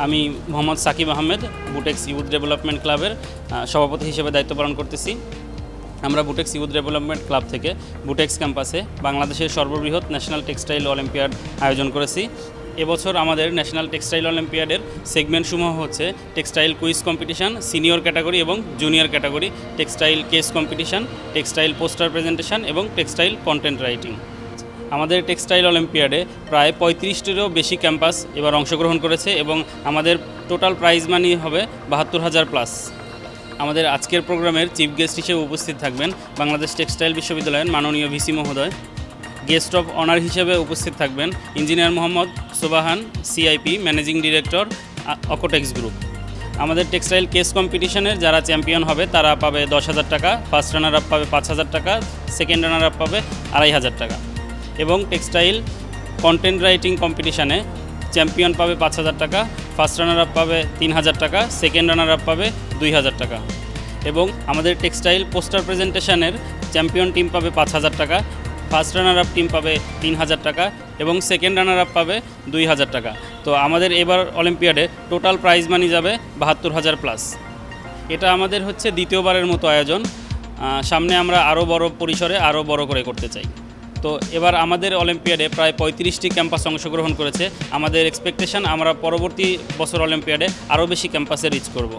আমি Mohammad Shakib Ahmed Butex youth development ক্লাবের সভাপতি হিসেবে দায়িত্ব পালন করতেছি। আমরা বুটেক্স ইউথ ডেভেলপমেন্ট ক্লাব থেকে বুটেক্স ক্যাম্পাসে বাংলাদেশের সর্ববৃহৎ ন্যাশনাল টেক্সটাইল অলিম্পিয়াড আয়োজন করেছি। এবছর আমাদের ন্যাশনাল টেক্সটাইল অলিম্পিয়াডের সেগমেন্টসমূহ হচ্ছে textile quiz competition, senior category এবং junior category, textile case competition, textile poster presentation এবং টেক্সটাইল কন্টেন্ট রাইটিং। আমাদের টেক্সটাইল অলিম্পিয়াডে প্রায় 35টিরও বেশি ক্যাম্পাস এবার অংশগ্রহণ করেছে এবং আমাদের টোটাল প্রাইজ মানি হবে 72,000 প্লাস। আমাদের আজকের প্রোগ্রামের চিফ গেস্ট হিসেবে উপস্থিত থাকবেন বাংলাদেশ টেক্সটাইল বিশ্ববিদ্যালয়ের মাননীয় ভিসি মহোদয়। গেস্ট অফ অনার হিসেবে উপস্থিত থাকবেন ইঞ্জিনিয়ার মোহাম্মদ সোবাহান, সিআইপি ম্যানেজিং ডিরেক্টর, অকোটেক্স গ্রুপ। আমাদের টেক্সটাইল কেস কম্পিটিশনের যারা চ্যাম্পিয়ন হবে তারা পাবে 10,000 টাকা, ফার্স্ট রানার আপ পাবে 5,000 টাকা, সেকেন্ড রানার আপ পাবে 2,500 টাকা এবং টেক্সটাইল কন্টেন্ট রাইটিং কম্পিটিশানে চ্যাম্পিয়ন পাবে 5,000 টাকা, ফার্স্ট রানার আপ পাবে 3,000 টাকা, সেকেন্ড রানার আপ পাবে 2,000 টাকা এবং আমাদের টেক্সটাইল পোস্টার প্রেজেন্টেশনের চ্যাম্পিয়ন টিম পাবে 5,000 টাকা, ফার্স্ট রানার আপ টিম পাবে 3,000 টাকা এবং সেকেন্ড রানার আপ পাবে 2,000 টাকা। তো আমাদের এবার অলিম্পিয়াডে টোটাল প্রাইজ মানি যাবে 72,000 প্লাস। এটা আমাদের হচ্ছে দ্বিতীয়বারের মতো আয়োজন। সামনে আমরা আরও বড় পরিসরে আরও বড় করে করতে চাই। তো এবার আমাদের অলিম্পিয়াডে প্রায় 35টি ক্যাম্পাস অংশগ্রহণ করেছে। আমাদের এক্সপেকটেশন আমরা পরবর্তী বছর অলিম্পিয়াডে আরও বেশি ক্যাম্পাসে রিচ করব।